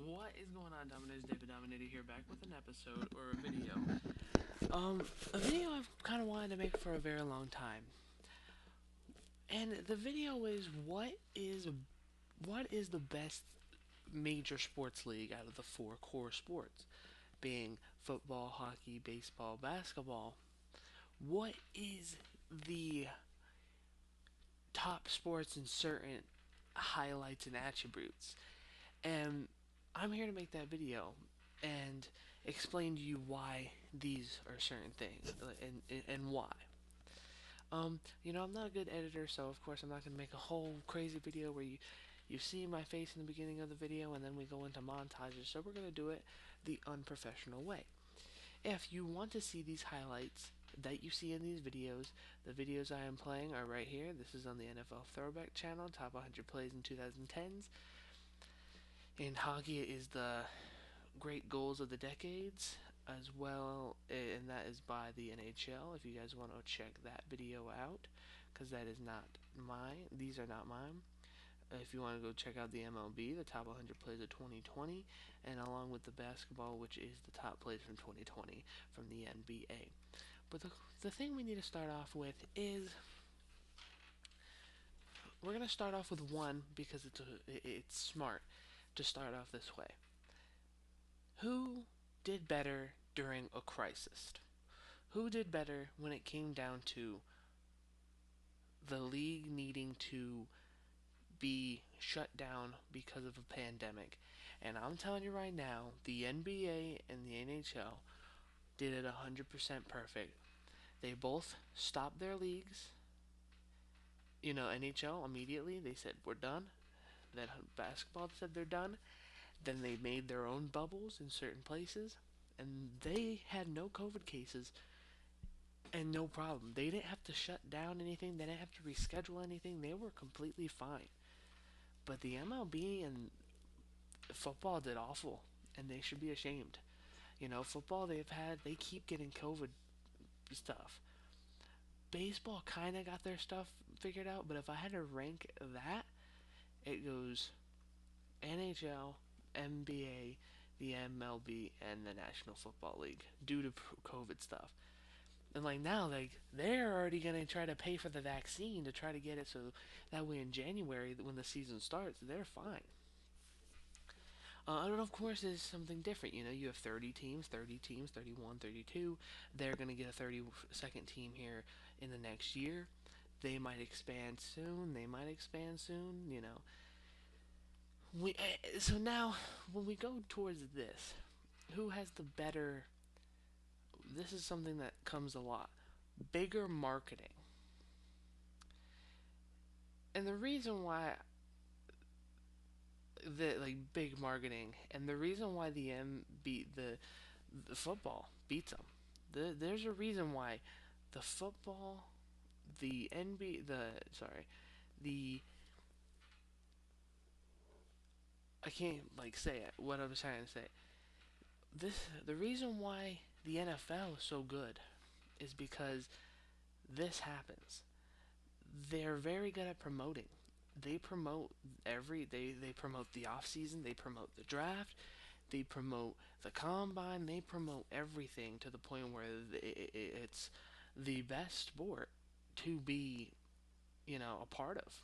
What is going on, Dominators? David Dominator here, back with an episode or a video. A video I've kind of wanted to make for a very long time, and the video is what is the best major sports league out of the four core sports, being football, hockey, baseball, basketball. What is the top sports in certain highlights and attributes? And I'm here to make that video and explain to you why these are certain things and why. I'm not a good editor, so of course I'm not gonna make a whole crazy video where you see my face in the beginning of the video and then we go into montages. So we're gonna do it the unprofessional way. If you want to see these highlights that you see in these videos, the videos I am playing are right here. This is on the NFL Throwback channel, top 100 plays in 2010s. In hockey, it is the great goals of the decades as well, and that is by the NHL. If you guys want to check that video out, because that is not mine, these are not mine. If you want to go check out the MLB, the top 100 plays of 2020, and along with the basketball, which is the top plays from 2020 from the NBA. But the thing we need to start off with is we're going to start off with one because it's smart to start off this way. Who did better during a crisis? Who did better when it came down to the league needing to be shut down because of a pandemic? And I'm telling you right now, the NBA and the NHL did it 100% perfect. They both stopped their leagues. NHL immediately, they said, we're done. Then basketball said they're done. Then they made their own bubbles in certain places, and they had no COVID cases and no problem. They didn't have to shut down anything. They didn't have to reschedule anything. They were completely fine. But the MLB and football did awful, and they should be ashamed. Football they keep getting COVID stuff. Baseball kind of got their stuff figured out, but if I had to rank that, it goes NHL, NBA, the MLB, and the National Football League due to COVID stuff. And now, they're already gonna try to pay for the vaccine to try to get it so that way in January when the season starts, they're fine. And of course, it's something different. You have 30 teams, 31, 32. They're gonna get a 32nd team here in the next year. They might expand soon. They might expand soon. So now when we go towards this, who has the better? This is something that comes a lot. Bigger marketing. And the reason why big marketing and the reason why the the football beats them. There's a reason why the football, the NBA, the I can't say it. What I'm trying to say. The reason why the NFL is so good is because this happens. They're very good at promoting. They promote they promote the off season, they promote the draft, they promote the combine, they promote everything to the point where it's the best sport to be, a part of.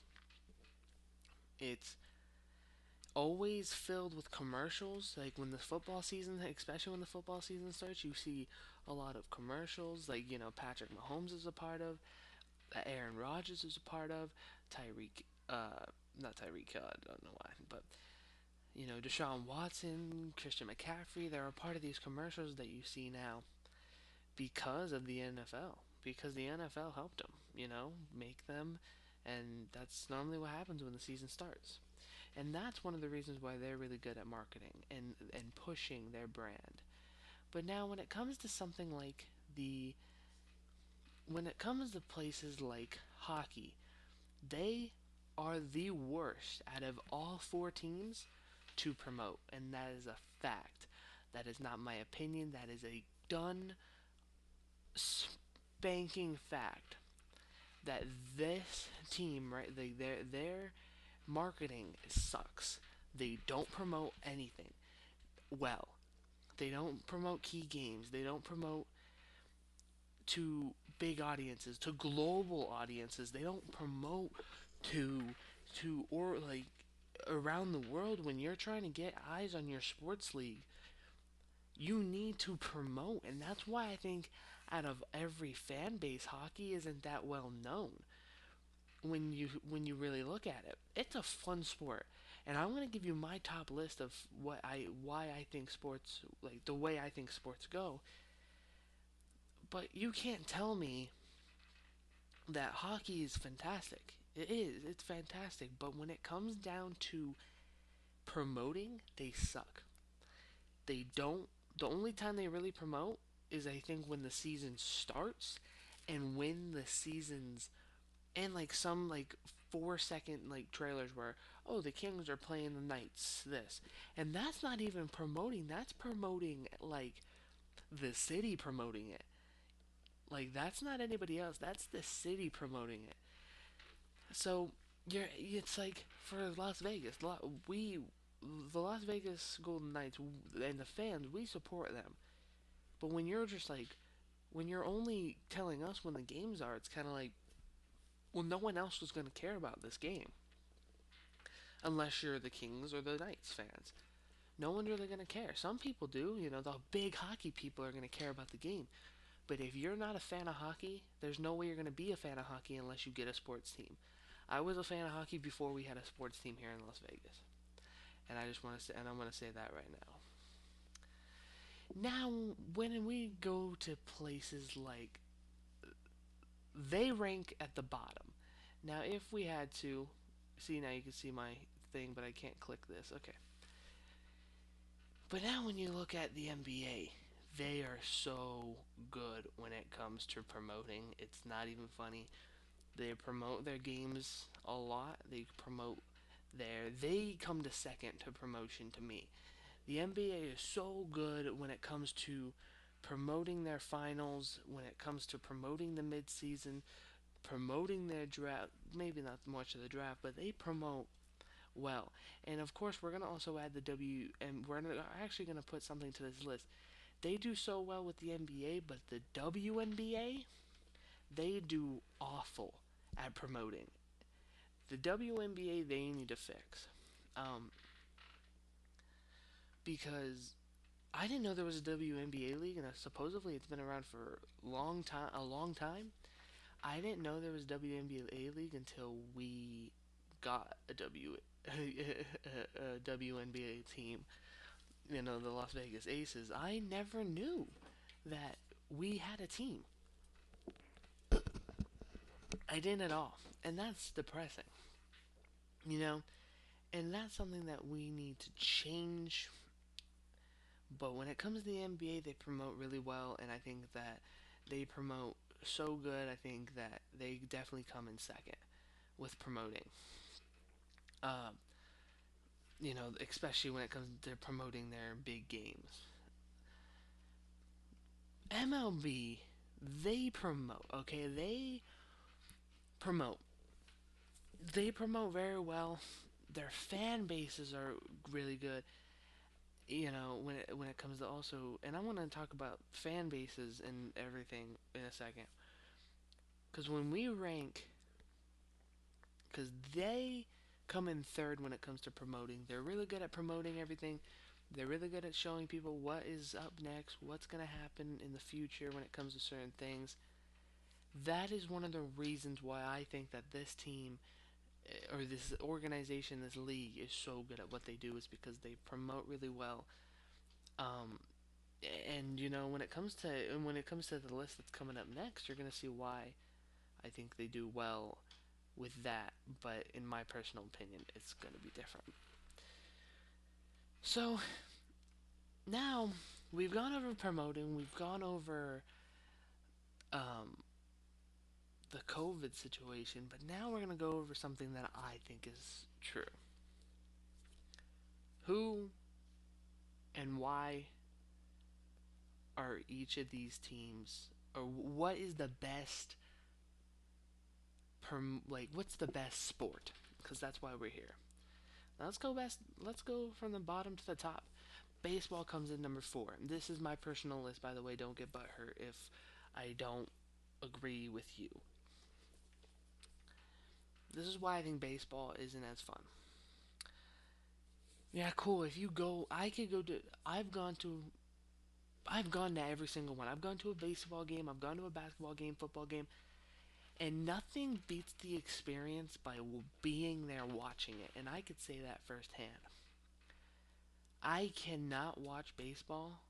It's always filled with commercials. Like when the football season, especially when the football season starts, you see a lot of commercials. Patrick Mahomes is a part of, Aaron Rodgers is a part of, Tyreek, not Tyreek Hill, I don't know why, but Deshaun Watson, Christian McCaffrey, they're a part of these commercials that you see now because of the NFL, because the NFL helped them, make them, and that's normally what happens when the season starts. And that's one of the reasons why they're really good at marketing and pushing their brand. But now when it comes to something like when it comes to places like hockey, they are the worst out of all four teams to promote, and that is a fact. That is not my opinion. That is a done spanking fact. That this team, right, their marketing sucks. They don't promote anything. well. They don't promote key games. They don't promote to big audiences, to global audiences. They don't promote to or like around the world. When you're trying to get eyes on your sports league, you need to promote, and that's why I think out of every fan base, hockey isn't that well known when you really look at it. It's a fun sport. And I'm going to give you my top list of why I think sports, like the way I think sports go. But you can't tell me that hockey is fantastic. It is. It's fantastic. But when it comes down to promoting, they suck. They don't. The only time they really promote is, I think, when the season starts, and when the seasons, and like some like 4 second like trailers where, oh, the Kings are playing the Knights this, and that's not even promoting. That's promoting like the city promoting it. Like that's not anybody else. That's the city promoting it. So it's like for Las Vegas, the Las Vegas Golden Knights and the fans, we support them. But when you're just like, when you're only telling us when the games are, it's kind of like, well, no one else was going to care about this game unless you're the Kings or the Knights fans. No one's really going to care. Some people do, the big hockey people are going to care about the game. But if you're not a fan of hockey, there's no way you're going to be a fan of hockey unless you get a sports team. I was a fan of hockey before we had a sports team here in Las Vegas. And I just want to say, and I'm going to say that right now. Now, when we go to places like, they rank at the bottom. Now, if we had to, see, now you can see my thing, but I can't click this. Okay. But now when you look at the NBA, they are so good when it comes to promoting. It's not even funny. They promote their games a lot. They come to second to promotion to me. The NBA is so good when it comes to promoting their finals, when it comes to promoting the midseason, promoting their draft. Maybe not much of the draft, but they promote well. And of course, we're going to also add the and we're actually going to put something to this list. They do so well with the NBA, but the WNBA, they do awful at promoting. The WNBA, they need to fix. Um, because I didn't know there was a WNBA league, and supposedly it's been around for a long time. I didn't know there was a WNBA league until we got a WNBA team. The Las Vegas Aces. I never knew that we had a team. I didn't at all, and that's depressing. You know, and that's something that we need to change. But when it comes to the NBA, they promote really well, and I think that they promote so good. I think that they definitely come in second with promoting. Um, Especially when it comes to promoting their big games. MLB, they promote. Okay, promote. They promote very well. Their fan bases are really good. When it comes to also, and I want to talk about fan bases and everything in a second. Because when we rank, because they come in third when it comes to promoting. They're really good at promoting everything. They're really good at showing people what is up next, what's going to happen in the future when it comes to certain things. That is one of the reasons why I think that this team or this organization, this league is so good at what they do, is because they promote really well. Um, and when it comes to the list that's coming up next, you're gonna see why I think they do well with that. But in my personal opinion, it's gonna be different. So now we've gone over promoting, we've gone over um, the COVID situation, but now we're gonna go over something that I think is true. Who and why are each of these teams, or what is the best what's the best sport? Because that's why we're here. Now let's go from the bottom to the top. Baseball comes in number 4. This is my personal list, by the way. Don't get butthurt if I don't agree with you. This is why I think baseball isn't as fun. Yeah, cool. If you go, I could go to. I've gone to every single one. I've gone to a baseball game. I've gone to a basketball game, football game, and nothing beats the experience by being there watching it. And I could say that firsthand. I cannot watch baseball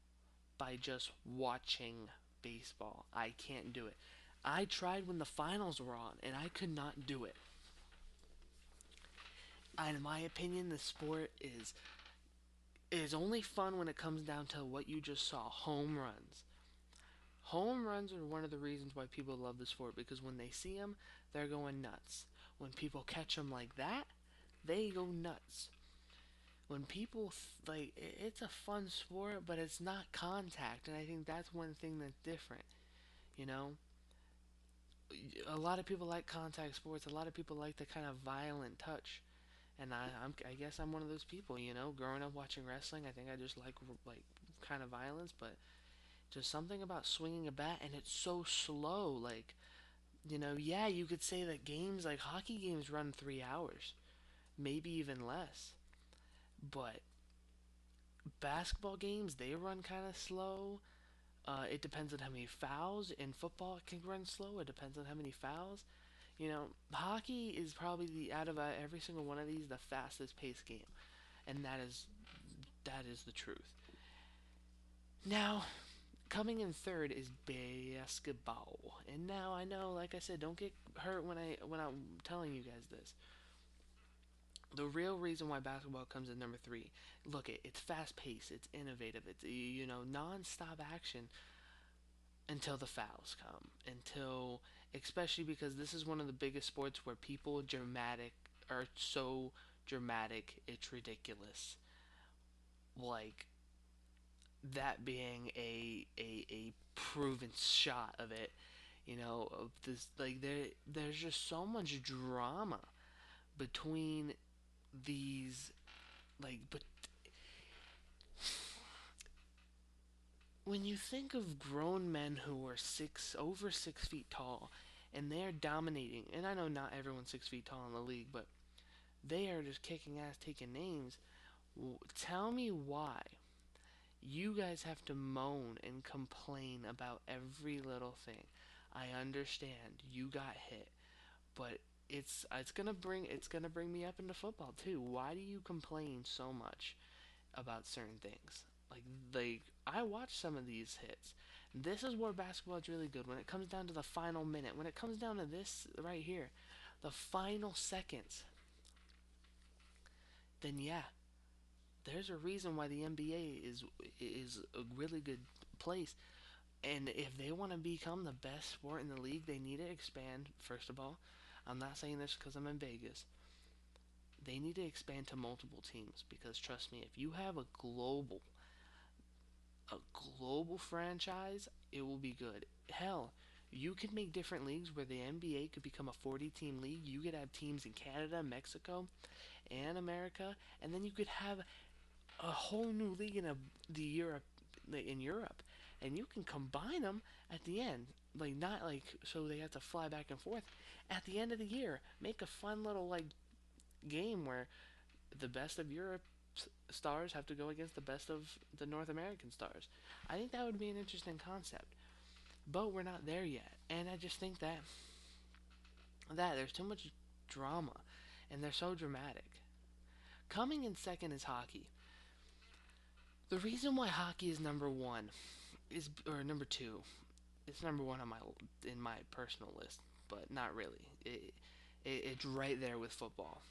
by just watching baseball. I can't do it. I tried when the finals were on, and I could not do it. In my opinion, the sport is only fun when it comes down to what you just saw, home runs. Home runs are one of the reasons why people love the sport, because when they see them, they're going nuts. When people catch them like that, they go nuts. When people like, it's a fun sport, but it's not contact, and I think that's one thing that's different. You know, a lot of people like contact sports. A lot of people like the kind of violent touch, and I guess I'm one of those people. You know, growing up watching wrestling, I think I just like kind of violence, but just something about swinging a bat, and it's so slow. Like, yeah, you could say that games like hockey games run 3 hours, maybe even less, but basketball games, they run kind of slow. It depends on how many fouls. In football, it can run slow. It depends on how many fouls. Hockey is probably out of every single one of these the fastest paced game, and that is the truth. Now, coming in third is basketball, and now I know, like I said, don't get hurt when I'm telling you guys this. The real reason why basketball comes in number 3, look, it's fast paced, it's innovative, it's non-stop action until the fouls come, until especially because this is one of the biggest sports where people dramatic are so dramatic it's ridiculous. Like that being a proven shot of it, of this, like there's just so much drama between these, but when you think of grown men who are over 6 feet tall, and they're dominating, and I know not everyone's 6 feet tall in the league, but they are just kicking ass, taking names. Tell me why you guys have to moan and complain about every little thing. I understand you got hit, but it's gonna bring me up into football too. Why do you complain so much about certain things? Like I watch some of these hits. This is where basketball is really good. When it comes down to the final minute, when it comes down to this right here, the final seconds, then yeah, there's a reason why the NBA is a really good place. And if they want to become the best sport in the league, they need to expand. First of all, I'm not saying this because I'm in Vegas. They need to expand to multiple teams, because trust me, if you have a global franchise, it will be good. Hell, you could make different leagues where the NBA could become a 40-team league. You could have teams in Canada, Mexico, and America, and then you could have a whole new league in Europe, and you can combine them at the end. Like, not like so they have to fly back and forth. At the end of the year, make a fun little game where the best of Europe stars have to go against the best of the North American stars. I think that would be an interesting concept, but we're not there yet. And I just think that there's too much drama, and they're so dramatic. Coming in second is hockey. The reason why hockey is number one or number two, it's number one on my personal list, but not really. It's right there with football.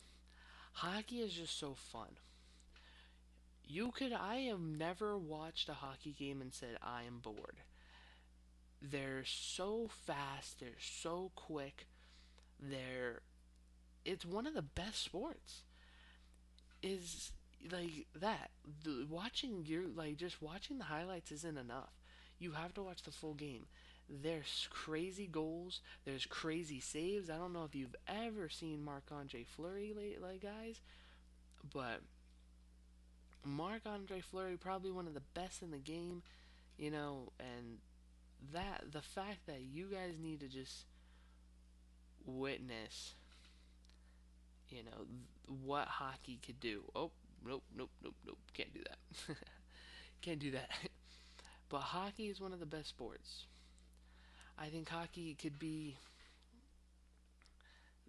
Hockey is just so fun. I have never watched a hockey game and said I am bored. They're so fast, they're so quick, they're it's one of the best sports. Is like that. Just watching the highlights isn't enough. You have to watch the full game. There's crazy goals. There's crazy saves. I don't know if you've ever seen Marc Andre Fleury, guys, but Marc-Andre Fleury, probably one of the best in the game, and that the fact that you guys need to just witness, what hockey could do. Oh, nope, nope, nope, nope. Can't do that. Can't do that. But hockey is one of the best sports. I think hockey could be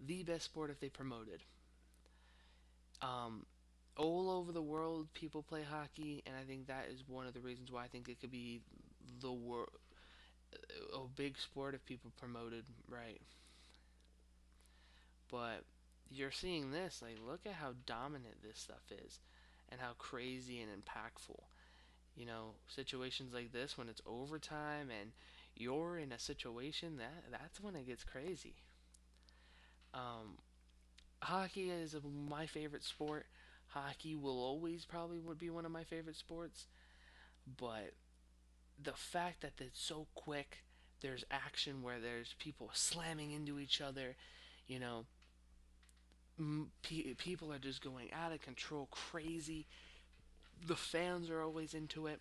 the best sport if they promoted. Um, all over the world, people play hockey, and I think that is one of the reasons why I think it could be the a big sport if people promoted right. But you're seeing this, like, look at how dominant this stuff is, and how crazy and impactful. Situations like this when it's overtime and you're in a situation that's when it gets crazy. Um, Hockey is my favorite sport. Hockey will always probably would be one of my favorite sports, but the fact that it's so quick, there's action where there's people slamming into each other, you know, people are just going out of control, crazy. The fans are always into it.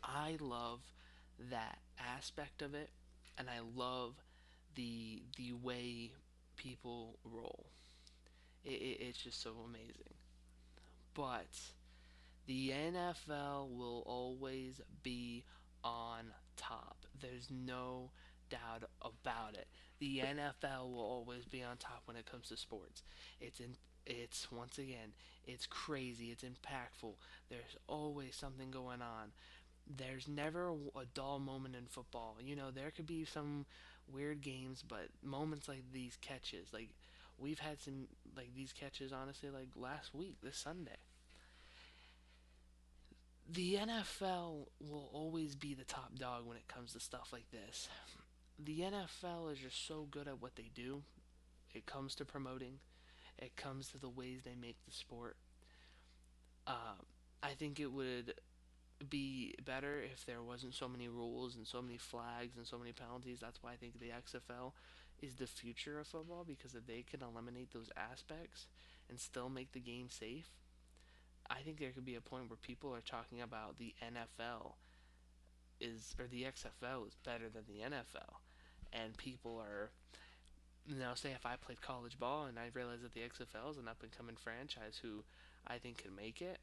I love that aspect of it, and I love the way people roll. It's just so amazing. But the NFL will always be on top. There's no doubt about it. The NFL will always be on top when it comes to sports. It's once again, it's crazy, it's impactful. There's always something going on. There's never a dull moment in football. There could be some weird games, but moments like these catches, like we've had some like these catches honestly like last week, this Sunday. The NFL will always be the top dog when it comes to stuff like this. The NFL is just so good at what they do. It comes to promoting. It comes to the ways they make the sport. Uh, I think it would be better if there wasn't so many rules and so many flags and so many penalties. That's why I think the XFL is the future of football, because if they can eliminate those aspects and still make the game safe, I think there could be a point where people are talking about the NFL or the XFL is better than the NFL. And people are, say if I played college ball and I realize that the XFL is an up and coming franchise who I think can make it,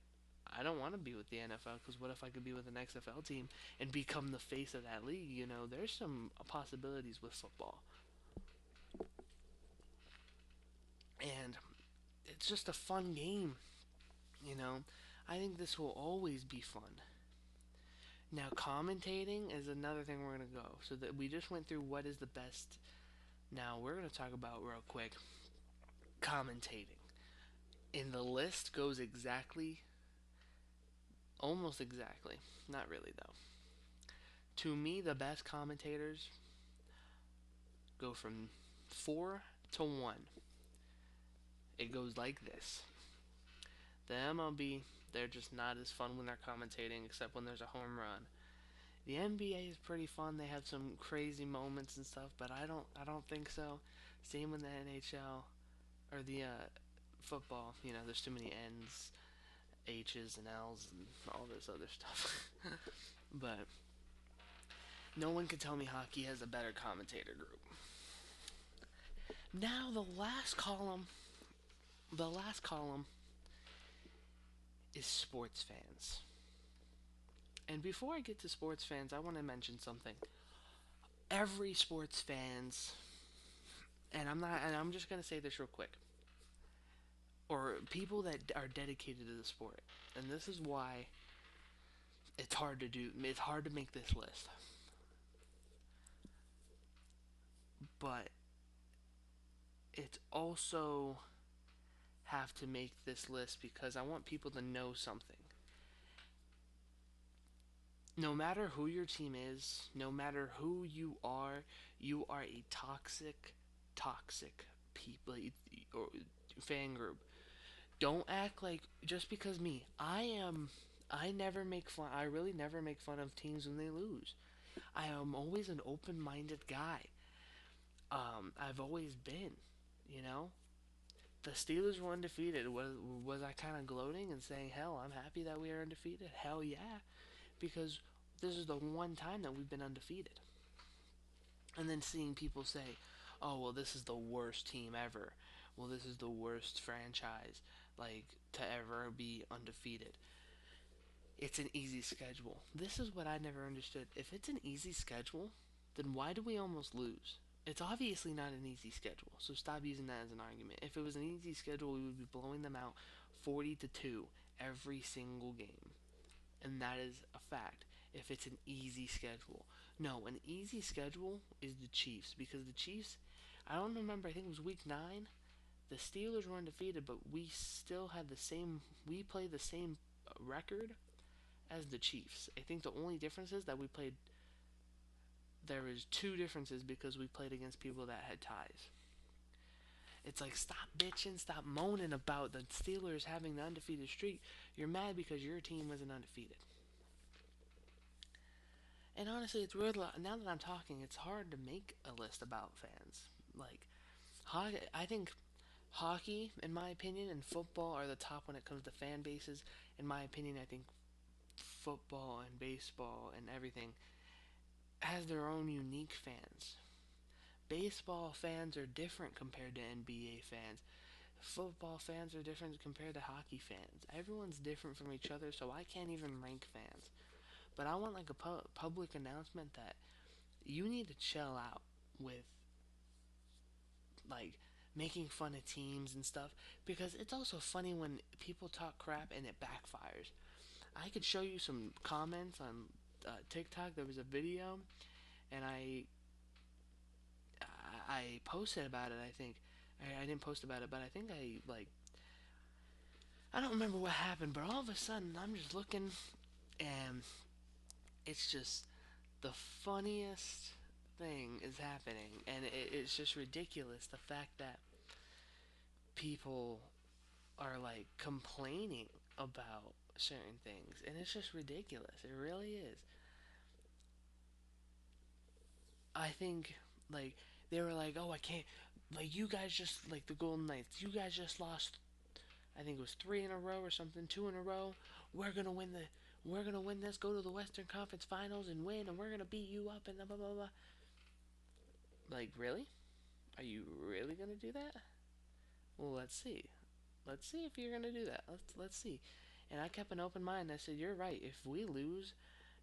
I don't want to be with the NFL, because what if I could be with an XFL team and become the face of that league? There's some possibilities with football. And it's just a fun game, you know. I think this will always be fun. Now, commentating is another thing we're going to go. So that we just went through what is the best. Now, we're going to talk about real quick commentating. And the list goes almost exactly. Not really, though. To me, the best commentators go from 4 to 1. It goes like this. The MLB, they're just not as fun when they're commentating, except when there's a home run. The NBA is pretty fun. They have some crazy moments and stuff, but I don't think so. Same with the NHL or the football. There's too many N's, H's, and L's, and all this other stuff. But no one can tell me hockey has a better commentator group. Now the last column is sports fans. And before I get to sports fans, I want to mention something. Every sports fans, and I'm just going to say this real quick, or people that are dedicated to the sport. And this is why it's hard to make this list. But it's also have to make this list because I want people to know something. No matter who your team is, no matter who you are a toxic people or fan group. Don't act like just because me. I never make fun. I really never make fun of teams when they lose. I am always an open-minded guy. I've always been, you know. The Steelers were undefeated. Was I kind of gloating and saying, hell, I'm happy that we are undefeated? Hell yeah, because this is the one time that we've been undefeated. And then seeing people say, oh, well, this is the worst team ever. Well, this is the worst franchise, like, to ever be undefeated. It's an easy schedule. This is what I never understood. If it's an easy schedule, then why do we almost lose? It's obviously not an easy schedule, so stop using that as an argument. If it was an easy schedule, we would be blowing them out 40-2 every single game. And that is a fact. If it's an easy schedule. No, an easy schedule is the Chiefs, because the Chiefs, I don't remember, I think it was week 9, the Steelers were undefeated, but we still had we played the same record as the Chiefs. I think the only difference is that there was two differences because we played against people that had ties. It's like, stop bitching, stop moaning about the Steelers having the undefeated streak. You're mad because your team wasn't undefeated. And honestly, it's weird. Now that I'm talking, it's hard to make a list about fans. Like, I think hockey, in my opinion, and football are the top when it comes to fan bases. In my opinion, I think football and baseball and everything has their own unique fans. Baseball fans are different compared to NBA fans. Football fans are different compared to hockey fans. Everyone's different from each other, so I can't even rank fans. But I want like a public announcement that you need to chill out with like making fun of teams and stuff, because it's also funny when people talk crap and it backfires. I could show you some comments on TikTok. There was a video, and I posted about it. I think I didn't post about it, but I think I don't remember what happened. But all of a sudden, I'm just looking, and it's just the funniest thing is happening, and it's just ridiculous. The fact that people are like complaining about certain things, and it's just ridiculous. It really is. I think like they were like, "Oh, I can't." Like you guys just like the Golden Knights. You guys just lost. I think it was 3 in a row or something, 2 in a row. We're gonna win the. We're gonna win this. Go to the Western Conference Finals and win, and we're gonna beat you up and blah blah blah blah. Like really? Are you really gonna do that? Well, let's see. Let's see if you're gonna do that. Let's see. And I kept an open mind. I said, you're right. If we lose,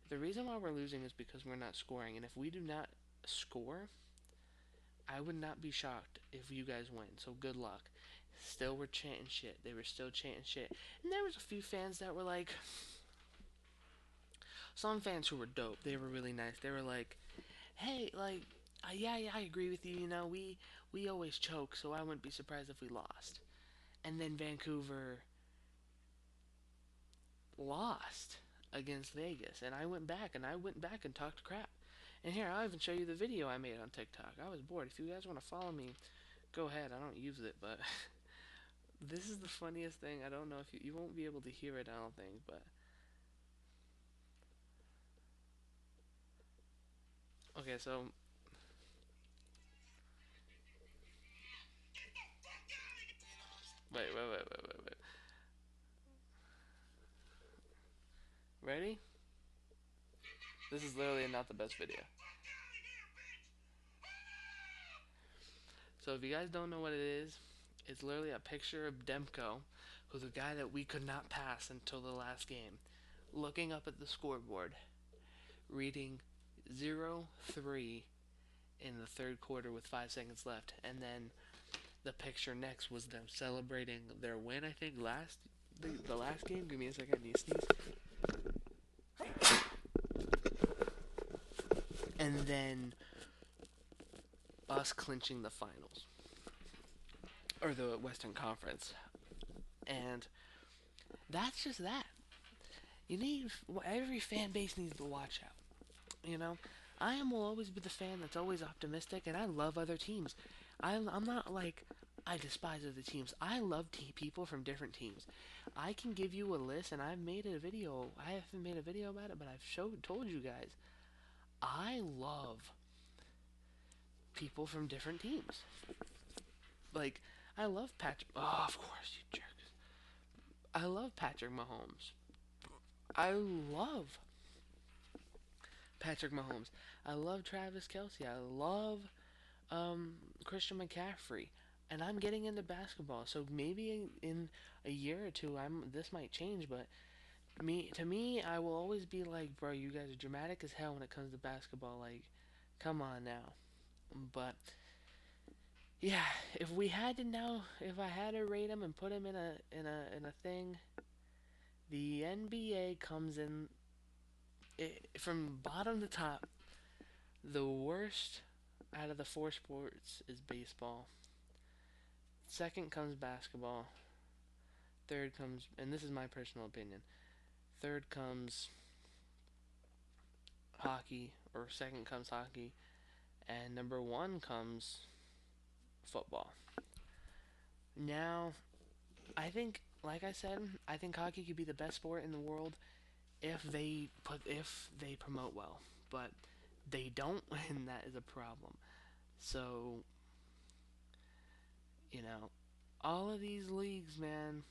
the reason why we're losing is because we're not scoring. And if we do not score, I would not be shocked if you guys win. So good luck. Still were chanting shit. They were still chanting shit. And there was a few fans that were like, some fans who were dope. They were really nice. They were like, hey, like, yeah, I agree with you. You know, we always choke, so I wouldn't be surprised if we lost. And then Vancouver lost against Vegas, and I went back and talked crap. And here, I'll even show you the video I made on TikTok. I was bored. If you guys want to follow me, go ahead. I don't use it, but this is the funniest thing. I don't know if you won't be able to hear it, I don't think, but okay, so wait. Ready? This is literally not the best video. So if you guys don't know what it is, it's literally a picture of Demko, who's a guy that we could not pass until the last game, looking up at the scoreboard, reading 0-3 in the third quarter with 5 seconds left, and then the picture next was them celebrating their win. I think the last game. Give me a second. I need to sneeze. And then us clinching the finals or the Western Conference, and that's just that. Every fan base needs to watch out. You know, will always be the fan that's always optimistic, and I love other teams. I'm not like I despise other teams. I love people from different teams. I can give you a list, and I've made a video. I haven't made a video about it, but told you guys. I love people from different teams. Like, I love Patrick. Oh, of course, you jerks. I love Patrick Mahomes. I love Patrick Mahomes. I love Travis Kelsey. I love um, Christian McCaffrey. And I'm getting into basketball, so maybe in a year or two, this might change. But to me, I will always be like, bro, you guys are dramatic as hell when it comes to basketball. Like, come on now. But yeah, if I had to rate him and put him in a thing, the NBA comes in from bottom to top. The worst out of the four sports is baseball. Second comes basketball. Third comes, and this is my personal opinion. Third comes hockey, or second comes hockey, and number one comes football. Now, like I said, I think hockey could be the best sport in the world if they promote well, but they don't, and that is a problem. So, you know, all of these leagues, man,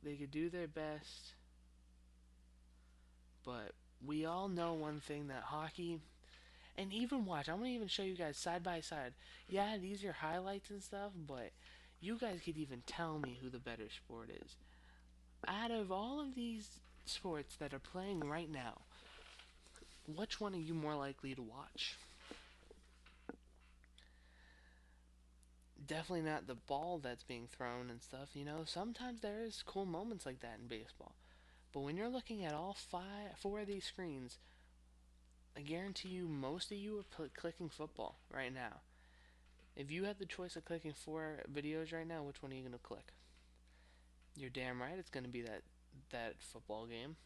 they could do their best, but we all know one thing, that hockey, and even watch, I'm gonna even show you guys side by side. Yeah, these are highlights and stuff, but you guys could even tell me who the better sport is. Out of all of these sports that are playing right now, which one are you more likely to watch? Definitely not the ball that's being thrown and stuff. Sometimes there is cool moments like that in baseball. But when you're looking at four of these screens, I guarantee you most of you are clicking football right now. If you had the choice of clicking four videos right now, which one are you going to click? You're damn right it's going to be that football game.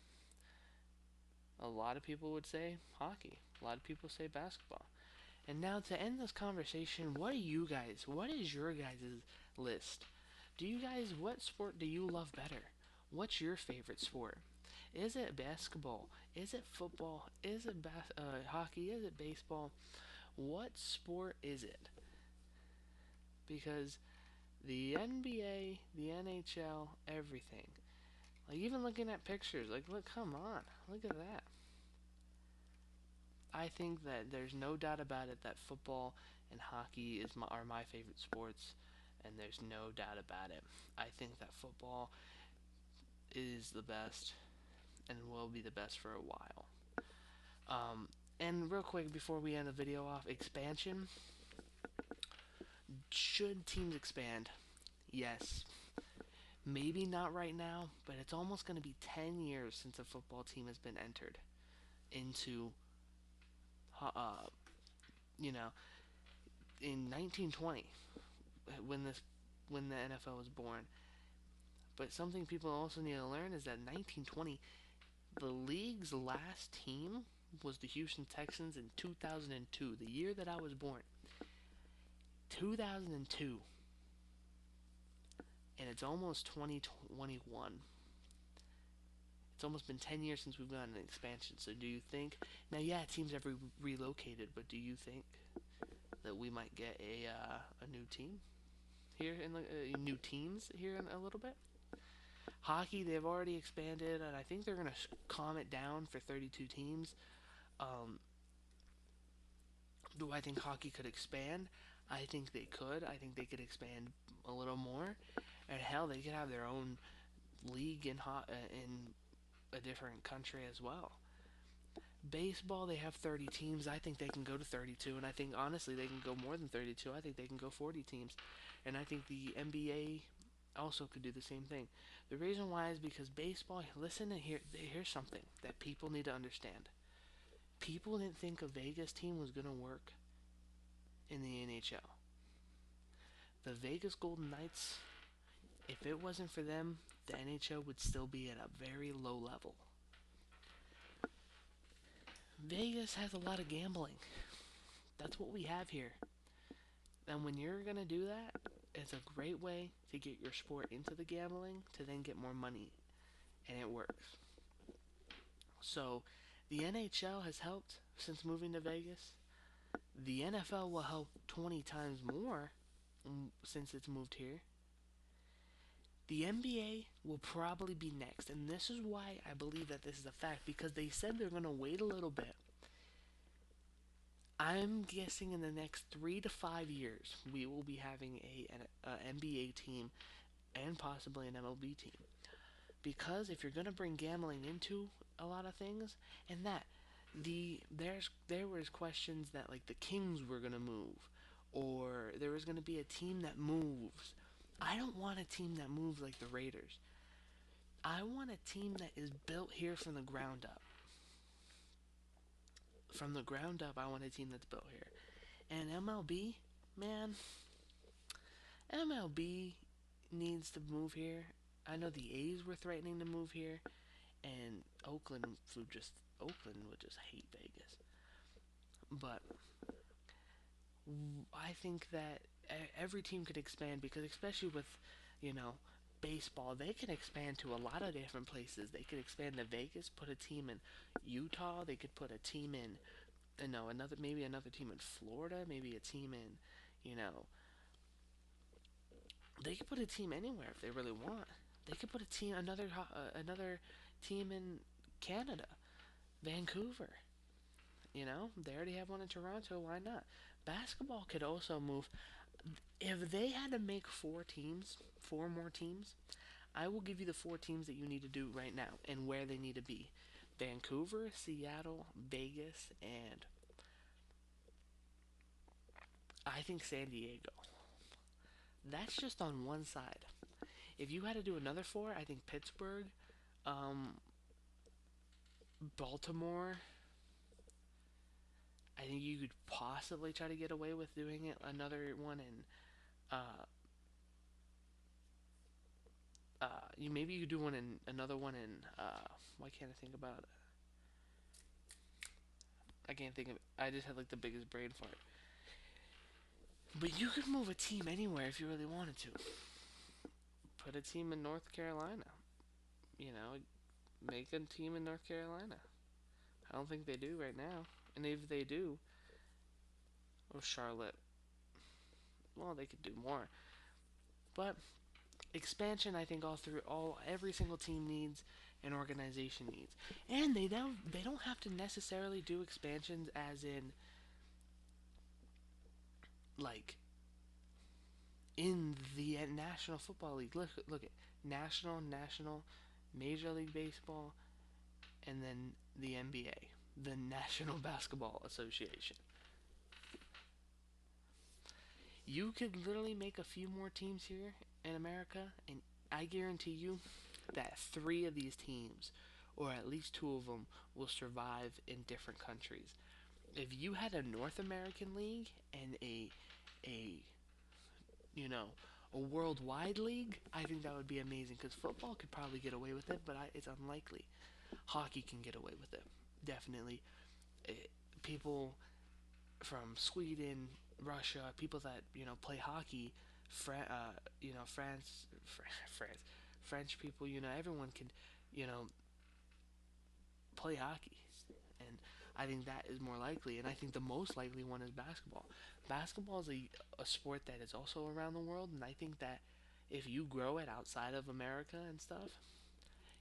A lot of people would say hockey. A lot of people say basketball. And now to end this conversation, what is your guys' list? What sport do you love better? What's your favorite sport? Is it basketball? Is it football? Is it hockey? Is it baseball? What sport is it? Because the NBA, the NHL, everything. Like, even looking at pictures, like, look, come on, look at that. I think that there's no doubt about it that football and hockey are my favorite sports, and there's no doubt about it. I think that football is the best and will be the best for a while. And real quick before we end the video off, expansion. Should teams expand? Yes. Maybe not right now, but it's almost going to be 10 years since a football team has been entered into, uh, you know, in 1920, when the NFL was born. But something people also need to learn is that 1920, the league's last team was the Houston Texans in 2002, the year that I was born. 2002. And it's almost 2021. It's almost been 10 years since we've gotten an expansion. So do you think... Now, yeah, teams have relocated, but do you think that we might get a new team here new teams here in a little bit? Hockey, they've already expanded, and I think they're going to calm it down for 32 teams. Do I think hockey could expand? I think they could. I think they could expand a little more. And hell, they could have their own league in a different country as well. Baseball, they have 30 teams. I think they can go to 32, and I think honestly they can go more than 32. I think they can go 40 teams, and I think the NBA also could do the same thing. The reason why is because baseball. Listen and here's something that people need to understand. People didn't think a Vegas team was gonna work in the NHL. The Vegas Golden Knights, if it wasn't for them, the NHL would still be at a very low level. Vegas has a lot of gambling. That's what we have here. And when you're going to do that, it's a great way to get your sport into the gambling to then get more money. And it works. So, the NHL has helped since moving to Vegas. The NFL will help 20 times more since it's moved here. The NBA will probably be next, and this is why I believe that this is a fact, because they said they're going to wait a little bit. I'm guessing in the next 3 to 5 years, we will be having an NBA team and possibly an MLB team. Because if you're going to bring gambling into a lot of things, and that there was questions that like the Kings were going to move, or there was going to be a team that moves. I don't want a team that moves like the Raiders. I want a team that is built here from the ground up. From the ground up, I want a team that's built here. And MLB, man, MLB needs to move here. I know the A's were threatening to move here, and Oakland would just hate Vegas. But I think that every team could expand, because especially with, baseball, they can expand to a lot of different places. They could expand to Vegas, put a team in Utah. They could put a team in, another team in Florida. Maybe a team in, they could put a team anywhere if they really want. They could put another team in Canada, Vancouver. They already have one in Toronto. Why not? Basketball could also move. If they had to make 4 more teams, I will give you the 4 teams that you need to do right now and where they need to be: Vancouver, Seattle, Vegas, and I think San Diego. That's just on one side. If you had to do another 4, I think Pittsburgh, Baltimore. I think you could possibly try to get away with doing it. Another one in, maybe you could do another one in. Why can't I think about it? I can't think of it. I just had like the biggest brain fart. But you could move a team anywhere if you really wanted to. Put a team in North Carolina. Make a team in North Carolina. I don't think they do right now. And if they do, Charlotte. Well, they could do more. But expansion, I think every single team needs, an organization needs. And they don't have to necessarily do expansions as in like in the National Football League. Look at National, Major League Baseball, and then the NBA, the National Basketball Association. You could literally make a few more teams here in America, and I guarantee you that 3 of these teams, or at least 2 of them, will survive in different countries. If you had a North American league and a worldwide league, I think that would be amazing, because football could probably get away with it, but it's unlikely. Hockey can get away with it, definitely. People from Sweden, Russia, people that play hockey, French people, everyone can play hockey, and I think that is more likely. And I think the most likely one is basketball. Basketball is a sport that is also around the world, and I think that if you grow it outside of America and stuff,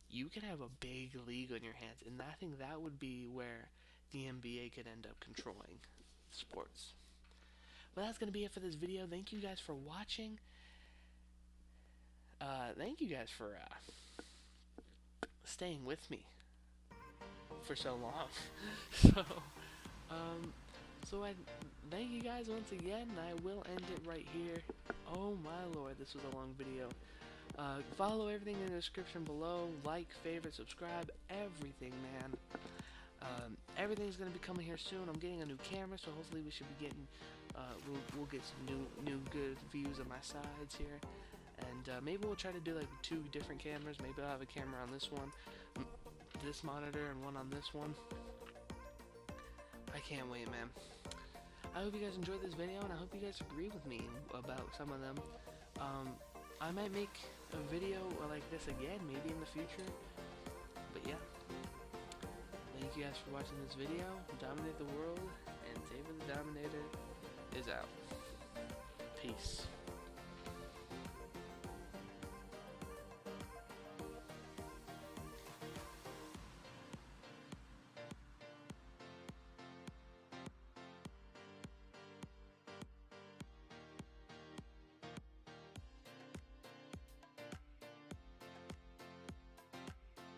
you can have a big league on your hands, and I think that would be where the NBA could end up controlling sports. But that's going to be it for this video. Thank you guys for watching. Thank you guys for staying with me for so long. So I thank you guys once again, and I will end it right here. Oh my lord, this was a long video. Follow everything in the description below. Like, favorite, subscribe, everything, man. Everything's gonna be coming here soon. I'm getting a new camera, so hopefully we should be getting, we'll get some new good views of my sides here, and maybe we'll try to do like 2 different cameras. Maybe I'll have a camera on this one, this monitor, and one on this one. I can't wait, man. I hope you guys enjoyed this video, and I hope you guys agree with me about some of them. I might make a video like this again, maybe in the future. But yeah. Thank you guys for watching this video. Dominate the world, and David the Dominator is out. Peace.